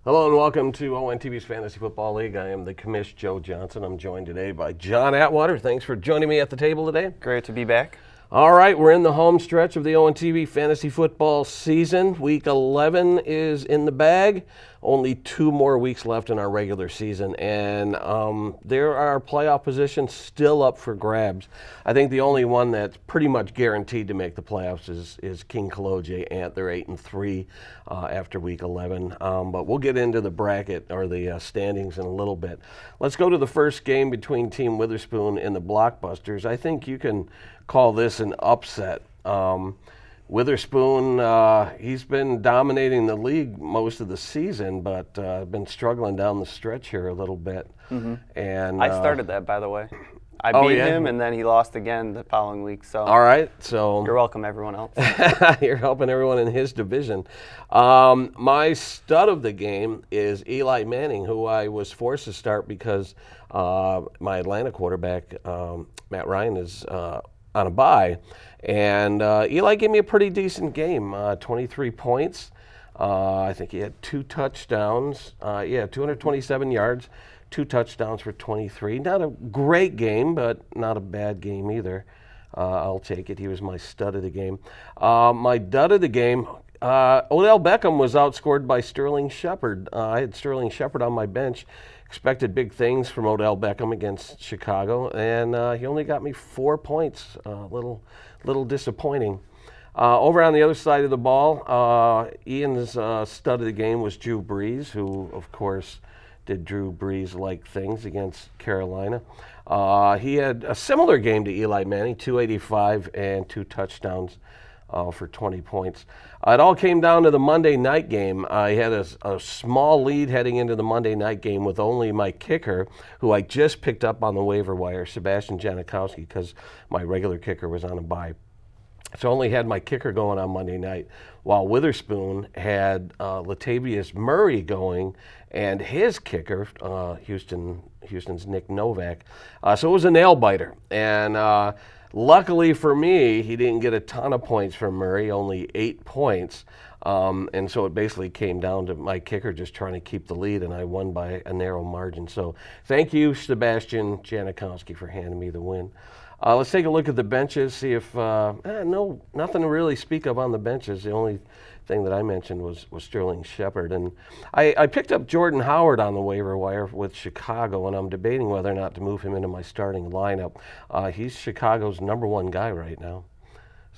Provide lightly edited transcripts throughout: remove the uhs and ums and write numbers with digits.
Hello and welcome to ONTV's Fantasy Football League. I am the Commish Joe Johnson. I'm joined today by John Atwater. Thanks for joining me at the table today. Great to be back. All right, we're in the home stretch of the ONTV Fantasy Football season. Week 11 is in the bag. Only 2 more weeks left in our regular season, and there are playoff positions still up for grabs. I think the only one that's pretty much guaranteed to make the playoffs is King Kaloje Ant. They're 8-3 after week 11, but we'll get into the bracket or the standings in a little bit. Let's go to the first game between Team Witherspoon and the Blockbusters. I think you can call this an upset. Witherspoon, he's been dominating the league most of the season, but been struggling down the stretch here a little bit. Mm-hmm. And I started that, by the way. I beat him, and then he lost again the following week. So all right, so you're welcome, everyone else. You're helping everyone in his division. My stud of the game is Eli Manning, who I was forced to start because my Atlanta quarterback, Matt Ryan, is on a bye. And Eli gave me a pretty decent game, 23 points. I think he had 2 touchdowns. 227 yards, 2 touchdowns for 23. Not a great game, but not a bad game either. I'll take it. He was my stud of the game. My dud of the game, Odell Beckham was outscored by Sterling Shepard. I had Sterling Shepard on my bench. Expected big things from Odell Beckham against Chicago, and he only got me 4 points. Little disappointing. Over on the other side of the ball, Ian's stud of the game was Drew Brees, who, of course, did Drew Brees-like things against Carolina. He had a similar game to Eli Manning, 285 and 2 touchdowns for 20 points. It all came down to the Monday night game. I had a small lead heading into the Monday night game with only my kicker, who I just picked up on the waiver wire, Sebastian Janikowski, because my regular kicker was on a bye. So I only had my kicker going on Monday night, while Witherspoon had Latavius Murray going, and his kicker, Houston's Nick Novak. So it was a nail-biter. And luckily for me, he didn't get a ton of points from Murray, only 8 points. And so it basically came down to my kicker just trying to keep the lead, and I won by a narrow margin. So thank you, Sebastian Janikowski, for handing me the win. Let's take a look at the benches, see if, nothing to really speak of on the benches. The only thing that I mentioned was Sterling Shepard. And I picked up Jordan Howard on the waiver wire with Chicago, and I'm debating whether or not to move him into my starting lineup. He's Chicago's #1 guy right now.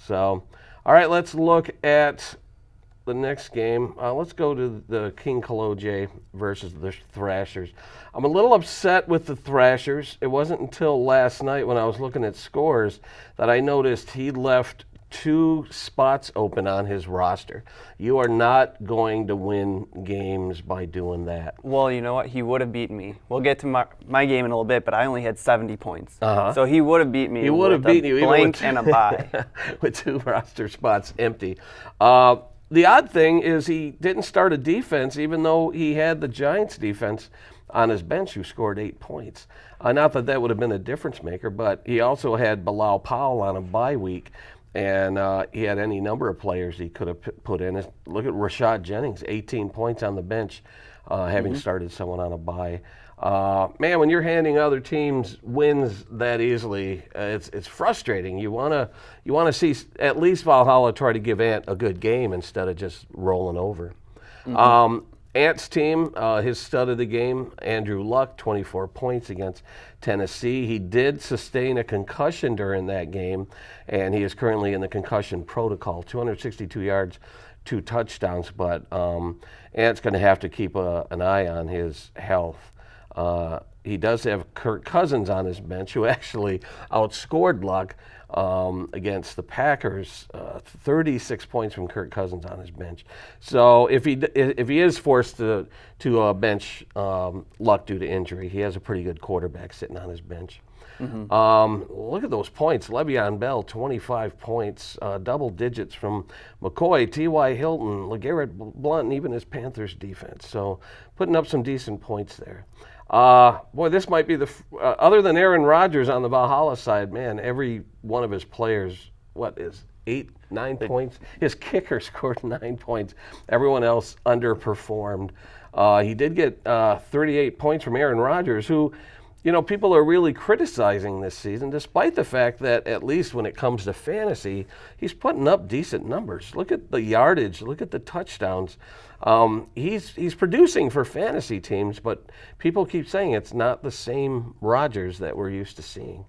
So, all right, let's look at the next game. Let's go to the King Kaloje versus the Thrashers. I'm a little upset with the Thrashers. It wasn't until last night when I was looking at scores that I noticed he left 2 spots open on his roster. You are not going to win games by doing that. Well, you know what? He would have beaten me. We'll get to my game in a little bit, but I only had 70 points. So he would have beat me. He would have beaten you blank and a bye. With 2 roster spots empty. The odd thing is he didn't start a defense, even though he had the Giants defense on his bench who scored 8 points. Not that would have been a difference maker, but he also had Bilal Powell on a bye week, and he had any number of players he could have put in. Look at Rashad Jennings, 18 points on the bench, having started someone on a bye. Man, when you're handing other teams wins that easily, it's frustrating. You wanna see at least Valhalla try to give Ant a good game instead of just rolling over. Ant's team, his stud of the game, Andrew Luck, 24 points against Tennessee. He did sustain a concussion during that game, and he is currently in the concussion protocol. 262 yards, 2 touchdowns, but Ant's going to have to keep an eye on his health. He does have Kirk Cousins on his bench, who actually outscored Luck against the Packers. 36 points from Kirk Cousins on his bench. So if he is forced to bench Luck due to injury, he has a pretty good quarterback sitting on his bench. Look at those points. Le'Veon Bell, 25 points, double digits from McCoy, T.Y. Hilton, LeGarrette Blount, and even his Panthers defense. So putting up some decent points there. Boy, this might be other than Aaron Rodgers on the Valhalla side, man, every one of his players, is 9 points. His kicker scored 9 points. Everyone else underperformed. He did get 38 points from Aaron Rodgers, who, people are really criticizing this season, despite the fact that, at least when it comes to fantasy, he's putting up decent numbers. Look at the yardage. Look at the touchdowns. He's producing for fantasy teams, but people keep saying it's not the same Rodgers that we're used to seeing.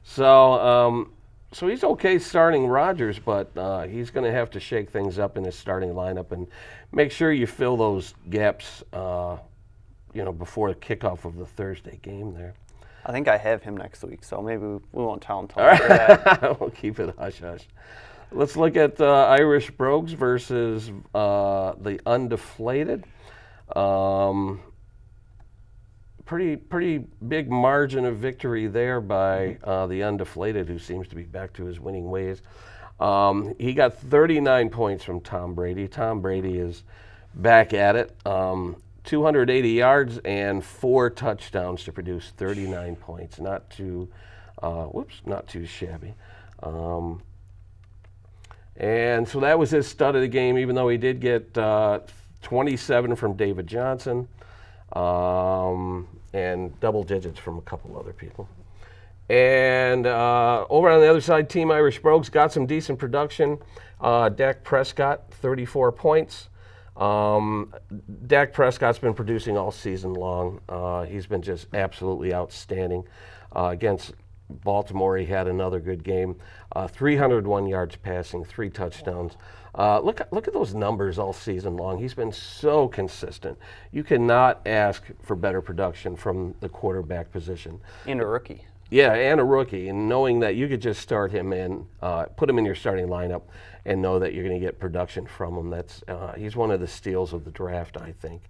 So he's okay starting Rodgers, but he's going to have to shake things up in his starting lineup and make sure you fill those gaps, before the kickoff of the Thursday game there. I think I have him next week, so maybe we won't tell him. All right. We'll keep it hush-hush. Let's look at Irish Brogues versus the Undeflated. Pretty big margin of victory there by the Undeflated, who seems to be back to his winning ways. He got 39 points from Tom Brady. Tom Brady is back at it. 280 yards and 4 touchdowns to produce 39 points. Not too shabby. And so that was his stud of the game, even though he did get 27 from David Johnson and double digits from a couple other people. And over on the other side, Team Irish Brogues got some decent production. Dak Prescott, 34 points. Dak Prescott's been producing all season long. He's been just absolutely outstanding. Against Baltimore, he had another good game. 301 yards passing, 3 touchdowns. Look at those numbers all season long. He's been so consistent. You cannot ask for better production from the quarterback position. And a rookie. Yeah, and a rookie. And knowing that you could just start him in, put him in your starting lineup, and know that you're going to get production from him. He's one of the steals of the draft, I think.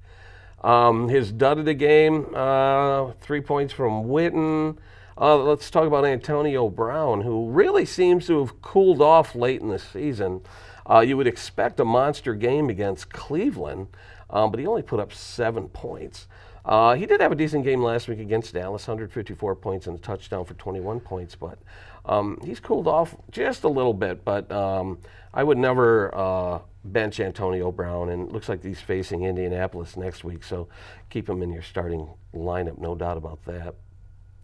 His dud of the game, 3 points from Witten. Let's talk about Antonio Brown, who really seems to have cooled off late in the season. You would expect a monster game against Cleveland, but he only put up 7 points. He did have a decent game last week against Dallas, 154 points and a touchdown for 21 points, but he's cooled off just a little bit. But I would never bench Antonio Brown, and it looks like he's facing Indianapolis next week, so keep him in your starting lineup, no doubt about that.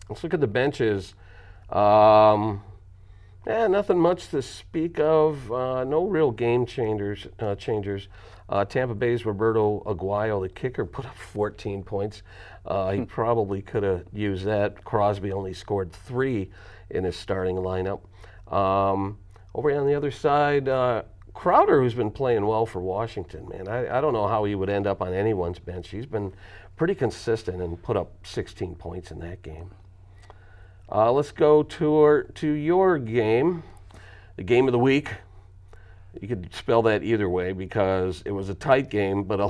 Let's look at the benches. Nothing much to speak of. No real game changers. Tampa Bay's Roberto Aguayo, the kicker, put up 14 points. He probably could have used that. Crosby only scored 3 in his starting lineup. Over on the other side, Crowder, who's been playing well for Washington, man. I don't know how he would end up on anyone's bench. He's been pretty consistent and put up 16 points in that game. Let's go to your game, the game of the week. You could spell that either way because it was a tight game, but a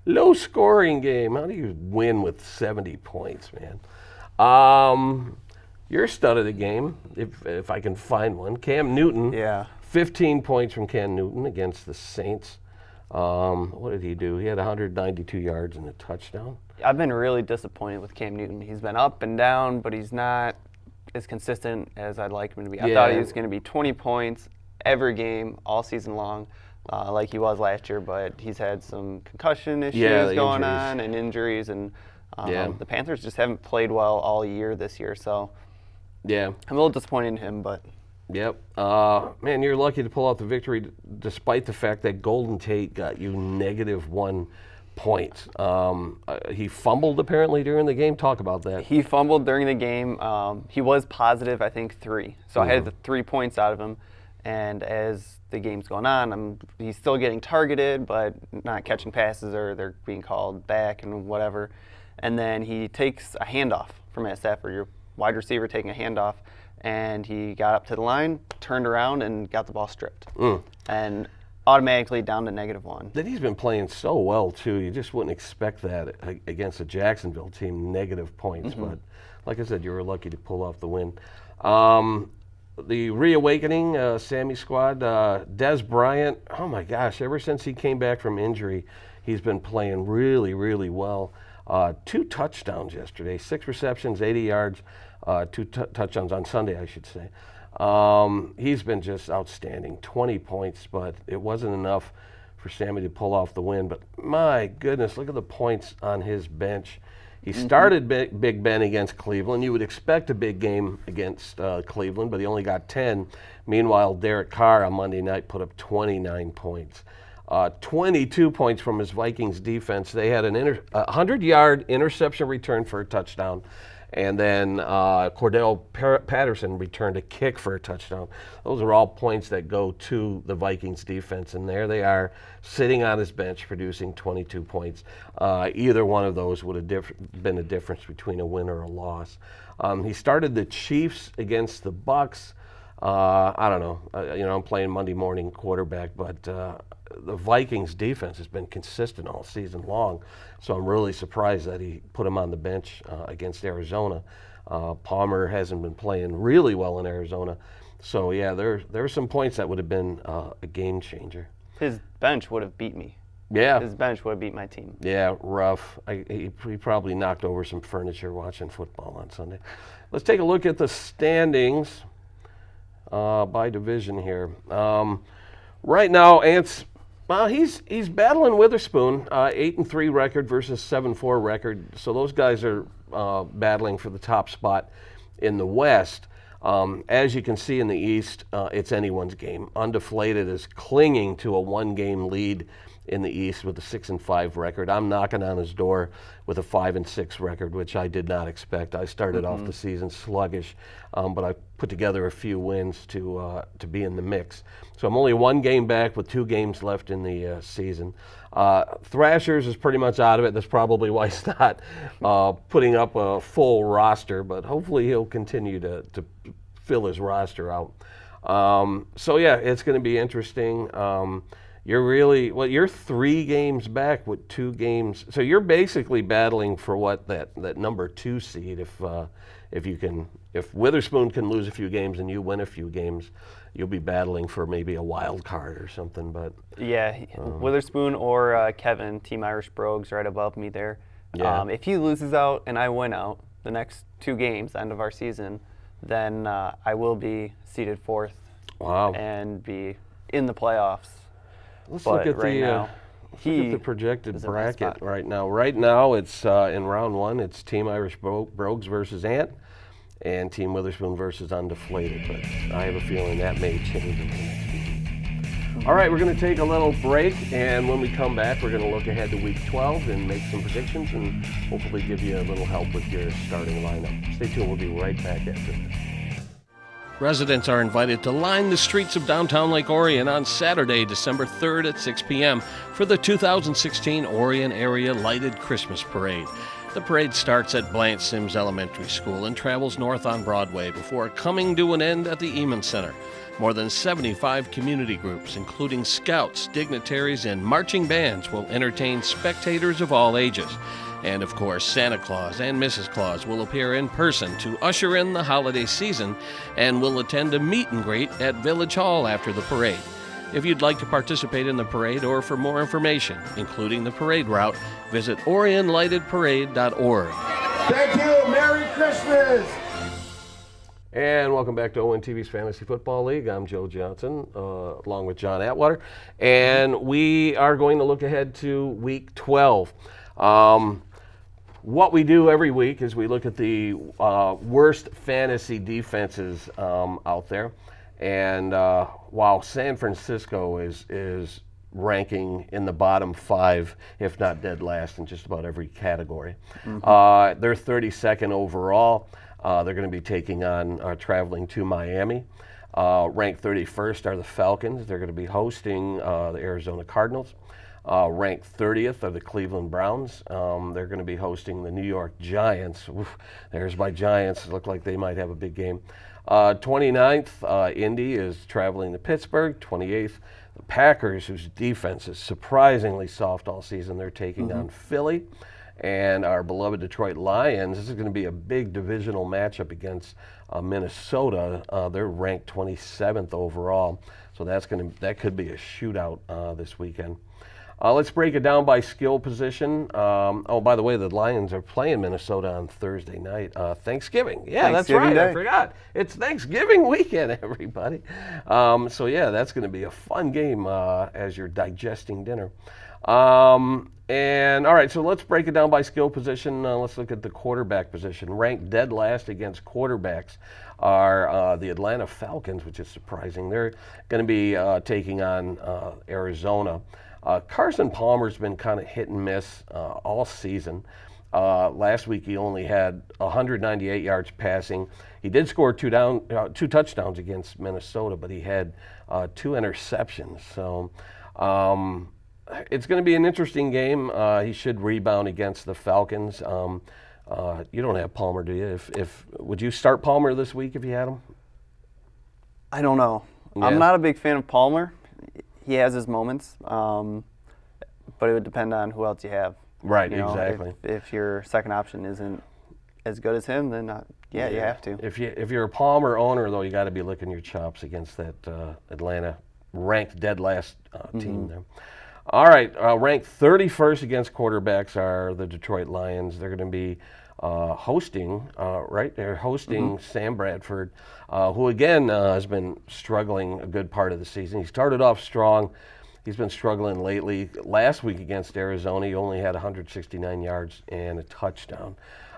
low scoring game. How do you win with 70 points, man? Your stud of the game, if I can find one, Cam Newton. Yeah. 15 points from Cam Newton against the Saints. What did he do? He had 192 yards and a touchdown. I've been really disappointed with Cam Newton. He's been up and down, but he's not as consistent as I'd like him to be. I thought he was going to be 20 points every game all season long, like he was last year, but he's had some concussion issues going on and injuries, and the Panthers just haven't played well all year this year. So I'm a little disappointed in him, but. Yep. Man, you're lucky to pull out the victory despite the fact that Golden Tate got you -1 points. He fumbled apparently during the game. Talk about that. He fumbled during the game. He was positive, I think, 3. So I had the 3 points out of him. And as the game's going on, he's still getting targeted, but not catching passes, or they're being called back and whatever. And then he takes a handoff from Matt Stafford, your wide receiver taking a handoff. And he got up to the line, turned around, and got the ball stripped. And automatically down to -1. Then he's been playing so well, too. You just wouldn't expect that against a Jacksonville team, negative points. But like I said, you were lucky to pull off the win. The reawakening Sammy squad, Dez Bryant, oh my gosh, ever since he came back from injury, he's been playing really, really well. 2 touchdowns yesterday, 6 receptions, 80 yards. 2 touchdowns on Sunday, I should say. He's been just outstanding. 20 points, but it wasn't enough for Sammy to pull off the win. But my goodness, look at the points on his bench. He started Big Ben against Cleveland. You would expect a big game against Cleveland, but he only got 10. Meanwhile, Derek Carr on Monday night put up 29 points. 22 points from his Vikings defense. They had an 100-yard interception return for a touchdown, and then Cordell Patterson returned a kick for a touchdown. Those are all points that go to the Vikings defense, and there they are sitting on his bench producing 22 points. Either one of those would have been a difference between a win or a loss. He started the Chiefs against the Bucs. I don't know. I'm playing Monday morning quarterback, but the Vikings defense has been consistent all season long, so I'm really surprised that he put him on the bench against Arizona. Palmer hasn't been playing really well in Arizona, so yeah, there are some points that would have been a game changer. His bench would have beat me. Yeah. His bench would have beat my team. Yeah, rough. He probably knocked over some furniture watching football on Sunday. Let's take a look at the standings by division here. Right now, Ants, he's battling Witherspoon, 8-3 record versus 7-4 record. So those guys are battling for the top spot in the West. As you can see in the East, it's anyone's game. Undeflated is clinging to a one-game lead in the East with a 6-5 record. I'm knocking on his door with a 5-6 record, which I did not expect. I started off the season sluggish, but I put together a few wins to be in the mix. So I'm only one game back with 2 games left in the season. Thrashers is pretty much out of it. That's probably why he's not putting up a full roster, but hopefully he'll continue to fill his roster out. So yeah, it's going to be interesting. You're 3 games back with 2 games. So you're basically battling for what that number 2 seed. If Witherspoon can lose a few games and you win a few games, you'll be battling for maybe a wild card or something. But yeah, Witherspoon or Kevin, Team Irish Brogues, right above me there. Yeah. If he loses out and I win out the next 2 games, end of our season, then I will be seeded 4th. Wow. And be in the playoffs. Let's look at the projected bracket right now. Right now, it's in round 1. It's Team Irish Brogues versus Ant, and Team Witherspoon versus Undeflated. But I have a feeling that may change in the next week. All right, we're going to take a little break, and when we come back, we're going to look ahead to Week 12 and make some predictions, and hopefully give you a little help with your starting lineup. Stay tuned. We'll be right back after this. Residents are invited to line the streets of downtown Lake Orion on Saturday, December 3rd at 6 p.m. for the 2016 Orion Area Lighted Christmas Parade. The parade starts at Blanche Sims Elementary School and travels north on Broadway before coming to an end at the Eamon Center. More than 75 community groups, including scouts, dignitaries, and marching bands, will entertain spectators of all ages. And of course, Santa Claus and Mrs. Claus will appear in person to usher in the holiday season and will attend a meet and greet at Village Hall after the parade. If you'd like to participate in the parade or for more information, including the parade route, visit orionlightedparade.org. Thank you. Merry Christmas. And welcome back to ONTV's Fantasy Football League. I'm Joe Johnson, along with John Atwater. And we are going to look ahead to Week 12. What we do every week is we look at the worst fantasy defenses out there. And while San Francisco is ranking in the bottom 5, if not dead last in just about every category. They're 32nd overall. They're going to be taking on traveling to Miami. Ranked 31st are the Falcons. They're going to be hosting the Arizona Cardinals. Ranked 30th are the Cleveland Browns. They're going to be hosting the New York Giants. Oof, there's my Giants. Look like they might have a big game. 29th, Indy is traveling to Pittsburgh. 28th, the Packers, whose defense is surprisingly soft all season, they're taking on Philly. And our beloved Detroit Lions, this is going to be a big divisional matchup against Minnesota. They're ranked 27th overall, so that could be a shootout this weekend. Let's break it down by skill position. Oh, by the way, the Lions are playing Minnesota on Thursday night. Thanksgiving. Yeah, Thanksgiving that's right. Day. I forgot. It's Thanksgiving weekend, everybody. So, yeah, that's going to be a fun game as you're digesting dinner. And all right, so let's break it down by skill position. Let's look at the quarterback position. Ranked dead last against quarterbacks are the Atlanta Falcons, which is surprising. They're going to be taking on Arizona. Carson Palmer's been kind of hit and miss all season. Last week he only had 198 yards passing. He did score two touchdowns against Minnesota, but he had 2 interceptions. So it's going to be an interesting game. He should rebound against the Falcons. You don't have Palmer, do you? Would you start Palmer this week if you had him? I don't know. Yeah. I'm not a big fan of Palmer. He has his moments, but it would depend on who else you have. Right, You know, exactly. If your second option isn't as good as him, then you have to. If you're a Palmer owner, though, you got to be licking your chops against that Atlanta ranked dead last team there. All right, ranked 31st against quarterbacks are the Detroit Lions. They're going to be hosting, right? They're hosting Sam Bradford, who again has been struggling a good part of the season. He started off strong. He's been struggling lately. Last week against Arizona, he only had 169 yards and a touchdown.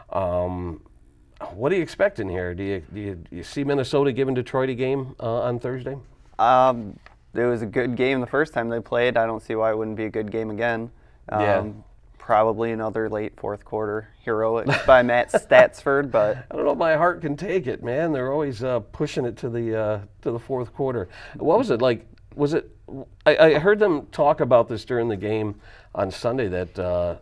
What are you expecting here? Do you see Minnesota giving Detroit a game on Thursday? It was a good game the first time they played. I don't see why it wouldn't be a good game again. Yeah. Probably another late fourth quarter heroics by Matt Statsford, but I don't know if my heart can take it, man. They're always pushing it to the fourth quarter. What was it like? Was it? I heard them talk about this during the game on Sunday that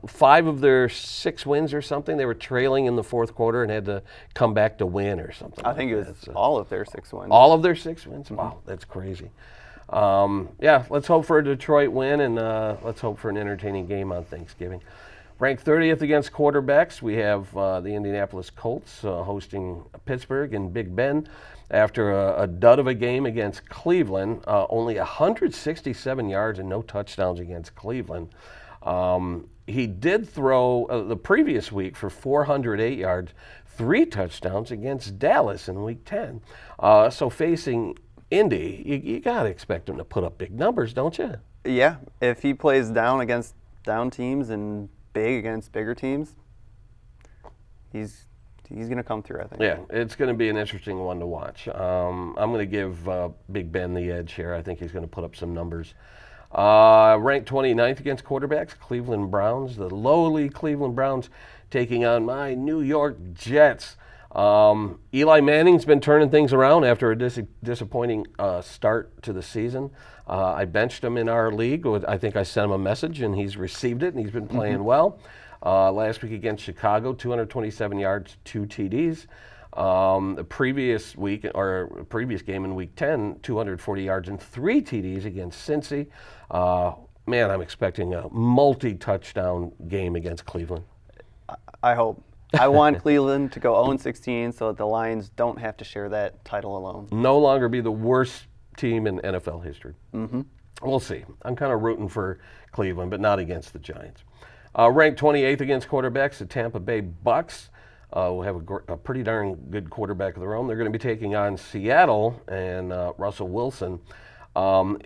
5 of their 6 wins or something, they were trailing in the fourth quarter and had to come back to win or something. I think it was all of their 6 wins. All of their 6 wins? Wow, that's crazy. Yeah, let's hope for a Detroit win, and let's hope for an entertaining game on Thanksgiving. Ranked 30th against quarterbacks, we have the Indianapolis Colts hosting Pittsburgh in Big Ben. After a dud of a game against Cleveland, only 167 yards and no touchdowns against Cleveland. He did throw the previous week for 408 yards, 3 touchdowns against Dallas in Week 10. So facing Indy, you got to expect him to put up big numbers, don't you? Yeah, if he plays down against down teams and big against bigger teams, he's going to come through, I think. Yeah, it's going to be an interesting one to watch. I'm going to give Big Ben the edge here. I think he's going to put up some numbers. Ranked 29th against quarterbacks, Cleveland Browns. The lowly Cleveland Browns taking on my New York Jets. Eli Manning's been turning things around after a disappointing start to the season. I benched him in our league. I think I sent him a message, and he's received it, and he's been playing well. Last week against Chicago, 227 yards, 2 TDs. The previous week, or previous game in Week 10, 240 yards and 3 TDs against Cincy. Man, I'm expecting a multi-touchdown game against Cleveland. I hope. I want Cleveland to go 0-16 so that the Lions don't have to share that title alone. No longer be the worst team in NFL history. We'll see. I'm kind of rooting for Cleveland, but not against the Giants. Ranked 28th against quarterbacks, the Tampa Bay Bucks. Will have a pretty darn good quarterback of their own. They're going to be taking on Seattle and Russell Wilson.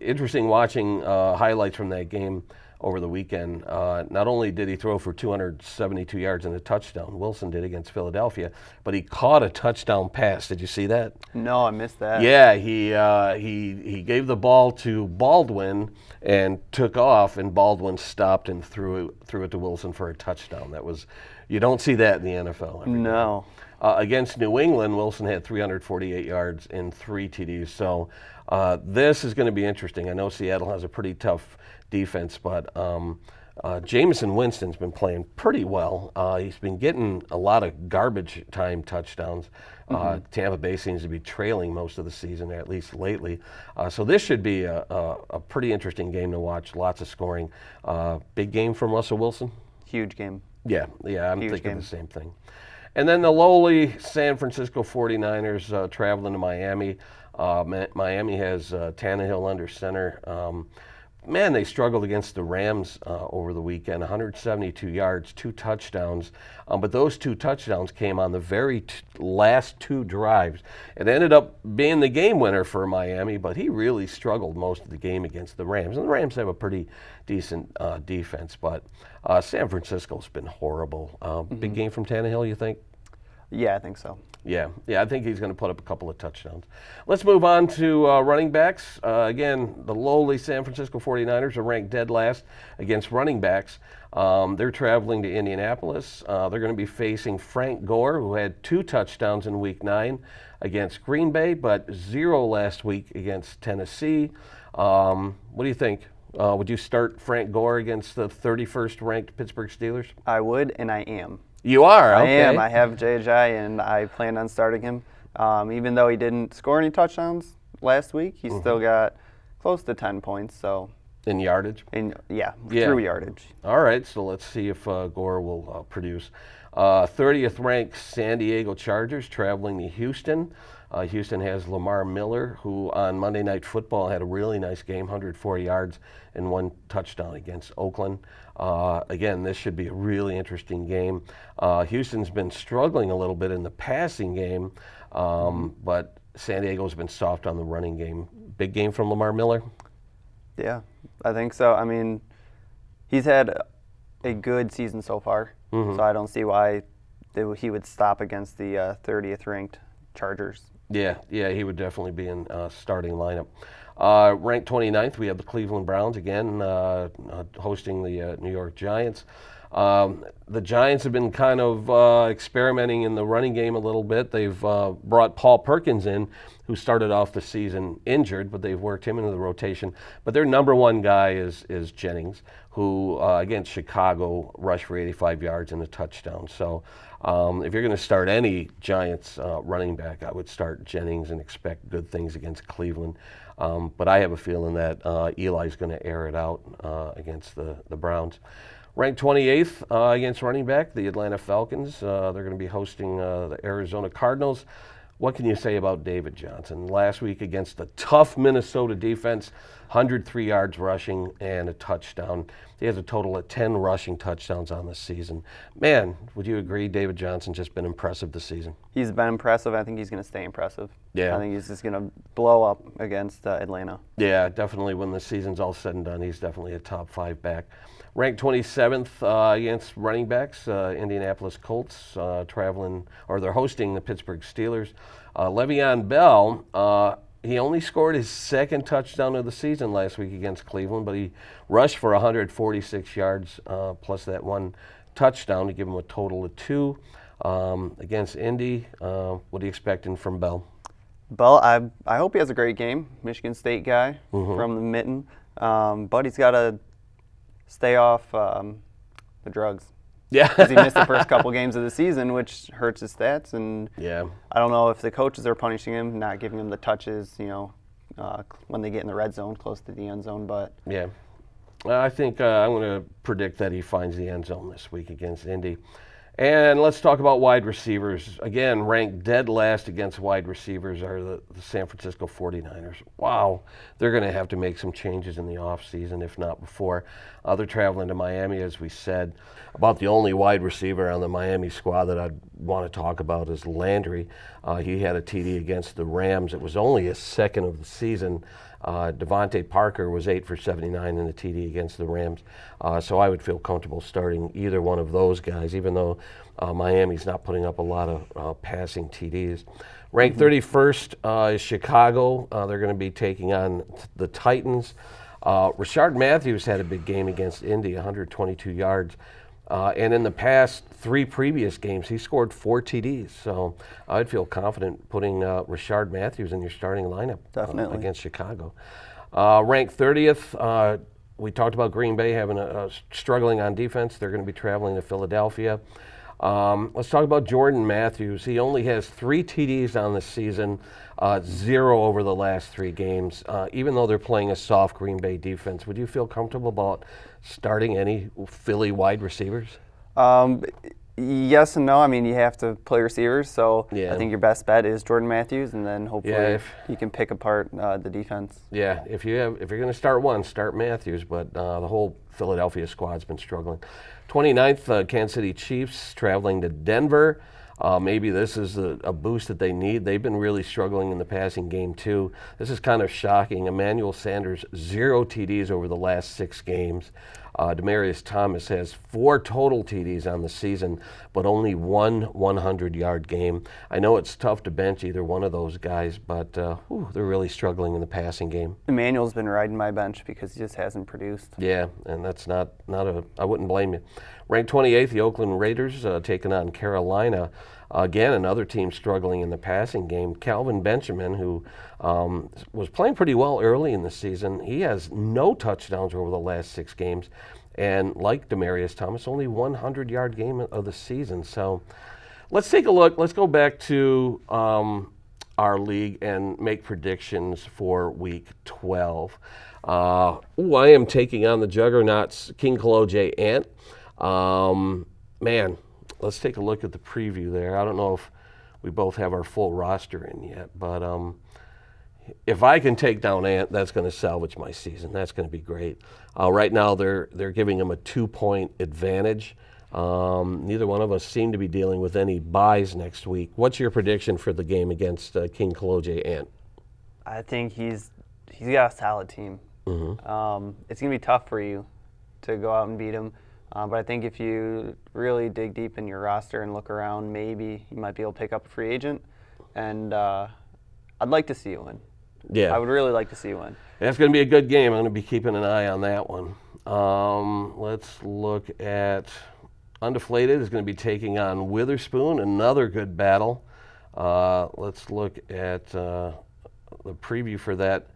Interesting watching highlights from that game over the weekend. Not only did he throw for 272 yards and a touchdown, Wilson did against Philadelphia, but he caught a touchdown pass. Did you see that? No, I missed that. Yeah, he gave the ball to Baldwin and took off, and Baldwin stopped and threw it to Wilson for a touchdown. You don't see that in the NFL. No. Against New England, Wilson had 348 yards and 3 TDs. So this is going to be interesting. I know Seattle has a pretty tough defense, but Jameson Winston's been playing pretty well. He's been getting a lot of garbage time touchdowns. Tampa Bay seems to be trailing most of the season, at least lately. So this should be a pretty interesting game to watch. Lots of scoring. Big game from Russell Wilson? Huge game. Yeah, I'm Huge thinking game. the same thing. And then the lowly San Francisco 49ers traveling to Miami. Miami has Tannehill under center. man, they struggled against the Rams over the weekend. 172 yards, 2 touchdowns. But those 2 touchdowns came on the very last 2 drives. It ended up being the game winner for Miami, but he really struggled most of the game against the Rams. And the Rams have a pretty decent defense, but San Francisco's been horrible. Big game from Tannehill, you think? Yeah, I think so. Yeah, I think he's going to put up a couple of touchdowns. Let's move on to running backs. Again, the lowly San Francisco 49ers are ranked dead last against running backs. They're traveling to Indianapolis. They're going to be facing Frank Gore, who had 2 touchdowns in Week 9 against Green Bay, but 0 last week against Tennessee. What do you think? Would you start Frank Gore against the 31st ranked Pittsburgh Steelers? I would, and I am. You are? Okay. I am. I have JJ, and I plan on starting him. Even though he didn't score any touchdowns last week, he still got close to 10 points. So in yardage? Through yardage. All right, so let's see if Gore will produce. 30th ranked San Diego Chargers traveling to Houston. Houston has Lamar Miller, who on Monday Night Football had a really nice game, 104 yards and 1 touchdown against Oakland. Again, this should be a really interesting game. Houston's been struggling a little bit in the passing game, but San Diego's been soft on the running game. Big game from Lamar Miller? Yeah, I think so. I mean, he's had a good season so far, so I don't see why he would stop against the 30th ranked Chargers. Yeah, he would definitely be in starting lineup. Ranked 29th, we have the Cleveland Browns again hosting the New York Giants. The Giants have been kind of experimenting in the running game a little bit. They've brought Paul Perkins in, who started off the season injured, but they've worked him into the rotation. But their number one guy is Jennings, who against Chicago rushed for 85 yards and a touchdown. So if you're going to start any Giants running back, I would start Jennings and expect good things against Cleveland. But I have a feeling that Eli's going to air it out against the Browns. Ranked 28th against running back, the Atlanta Falcons. They're going to be hosting the Arizona Cardinals. What can you say about David Johnson? Last week against the tough Minnesota defense, 103 yards rushing and a touchdown. He has a total of 10 rushing touchdowns on the season. Man, would you agree David Johnson's just been impressive this season? He's been impressive. I think he's going to stay impressive. Yeah. I think he's just going to blow up against Atlanta. Yeah, definitely. When the season's all said and done, he's definitely a top 5 back. Ranked 27th against running backs, Indianapolis Colts they're hosting the Pittsburgh Steelers. Le'Veon Bell, he only scored his 2nd touchdown of the season last week against Cleveland, but he rushed for 146 yards plus that 1 touchdown to give him a total of 2 against Indy. What are you expecting from Bell? Bell, I hope he has a great game. Michigan State guy from the mitten, but he's got to stay off the drugs. Yeah. Because he missed the first couple games of the season, which hurts his stats. And yeah, I don't know if the coaches are punishing him, not giving him the touches, when they get in the red zone, close to the end zone. But yeah, I think I'm going to predict that he finds the end zone this week against Indy. And let's talk about wide receivers. Again, ranked dead last against wide receivers are the San Francisco 49ers. Wow, they're going to have to make some changes in the offseason, if not before. They're traveling to Miami, as we said. About the only wide receiver on the Miami squad that I'd want to talk about is Landry. He had a TD against the Rams. It was only his 2nd of the season. Devontae Parker was 8 for 79 in the TD against the Rams. So I would feel comfortable starting either one of those guys, even though Miami's not putting up a lot of passing TDs. Ranked 31st is Chicago. They're going to be taking on the Titans. Rishard Matthews had a big game against Indy, 122 yards. And in the past 3 previous games, he scored 4 TDs. So I'd feel confident putting Rishard Matthews in your starting lineup against Chicago. Ranked 30th, we talked about Green Bay having struggling on defense. They're going to be traveling to Philadelphia. Let's talk about Jordan Matthews. He only has 3 TDs on the season, 0 over the last 3 games. Even though they're playing a soft Green Bay defense, would you feel comfortable about starting any Philly wide receivers? Yes and no. I mean, you have to play receivers, so Yeah. I think your best bet is Jordan Matthews, and then hopefully he can pick apart the defense. Yeah, if you're going to start one, start Matthews, but the whole Philadelphia squad's been struggling. 29th, Kansas City Chiefs traveling to Denver. Maybe this is a boost that they need. They've been really struggling in the passing game too. This is kind of shocking. Emmanuel Sanders, 0 TDs over the last 6 games. Demaryius Thomas has 4 total TDs on the season, but only 1 100-yard game. I know it's tough to bench either one of those guys, but they're really struggling in the passing game. Emmanuel's been riding my bench because he just hasn't produced. Yeah, and that's not I wouldn't blame you. Ranked 28th, the Oakland Raiders taking on Carolina. Again, another team struggling in the passing game. Calvin Benjamin, who was playing pretty well early in the season, he has no touchdowns over the last 6 games. And like Demaryius Thomas, only 100-yard game of the season. So let's take a look. Let's go back to our league and make predictions for Week 12. I am taking on the Juggernauts, King Kaloje Ant. Man, let's take a look at the preview there. I don't know if we both have our full roster in yet, but if I can take down Ant, that's going to salvage my season. That's going to be great. Right now, they're giving him a 2-point advantage. Neither one of us seem to be dealing with any buys next week. What's your prediction for the game against King Kaloje Ant? I think he's got a solid team. Mm-hmm. It's going to be tough for you to go out and beat him. But I think if you really dig deep in your roster and look around, maybe you might be able to pick up a free agent. And I'd like to see you win. Yeah. I would really like to see you win. That's going to be a good game. I'm going to be keeping an eye on that one. Let's look at Undeflated is going to be taking on Witherspoon, another good battle. Let's look at the preview for that.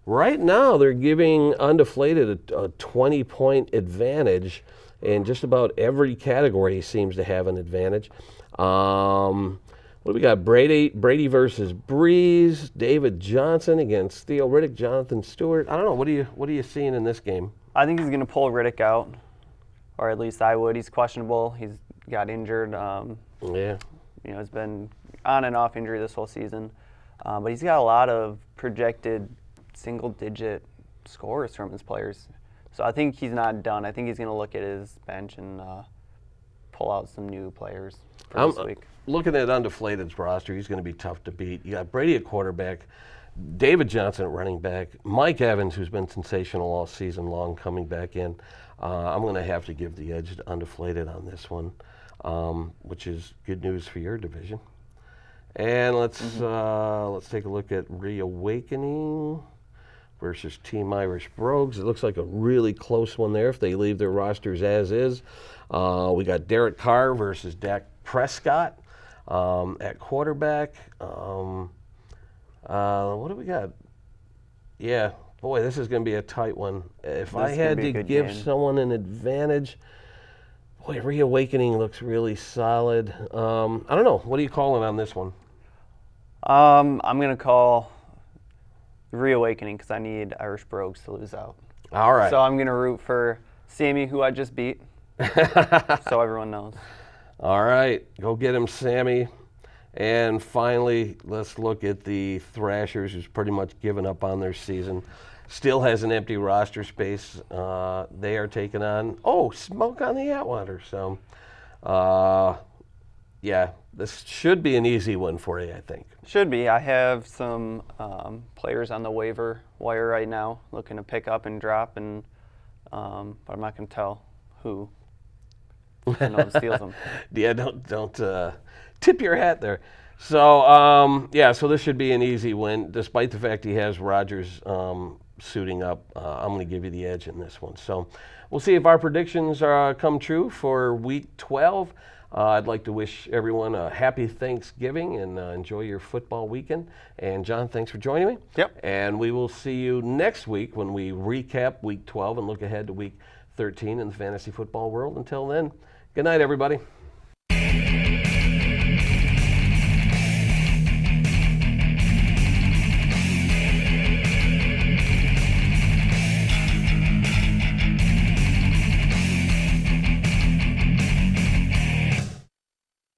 Right now, they're giving Undeflated a 20-point advantage, and just about every category seems to have an advantage. What do we got? Brady versus Breeze, David Johnson against Theo Riddick, Jonathan Stewart. I don't know. What are you seeing in this game? I think he's going to pull Riddick out, or at least I would. He's questionable. He's got injured. Yeah. It's been on and off injury this whole season, but he's got a lot of projected single-digit scores from his players. So I think he's not done. I think he's going to look at his bench and pull out some new players for this week. Looking at Undeflated's roster, he's going to be tough to beat. You got Brady at quarterback, David Johnson at running back, Mike Evans, who's been sensational all season long, coming back in. I'm going to have to give the edge to Undeflated on this one, which is good news for your division. And let's take a look at Reawakening versus Team Irish Brogues. It looks like a really close one there if they leave their rosters as is. We got Derek Carr versus Dak Prescott at quarterback. What do we got? Yeah, boy, this is going to be a tight one. If I had to give someone an advantage, boy, Reawakening looks really solid. I don't know. What are you calling on this one? I'm going to call Reawakening because I need Irish Brogues to lose out. All right. So I'm going to root for Sammy, who I just beat, so everyone knows. All right. Go get him, Sammy. And finally, let's look at the Thrashers, who's pretty much given up on their season. Still has an empty roster space. They are taking on, Smoke on the Atwater. So, yeah, this should be an easy one for you, I think. Should be. I have some players on the waiver wire right now looking to pick up and drop, and but I'm not going to tell who. No one steals them. Yeah, don't tip your hat there. So, so this should be an easy win, despite the fact he has Rodgers suiting up. I'm going to give you the edge in this one. So we'll see if our predictions come true for Week 12. I'd like to wish everyone a happy Thanksgiving and enjoy your football weekend. And John, thanks for joining me. Yep. And we will see you next week when we recap Week 12 and look ahead to Week 13 in the fantasy football world. Until then, good night, everybody.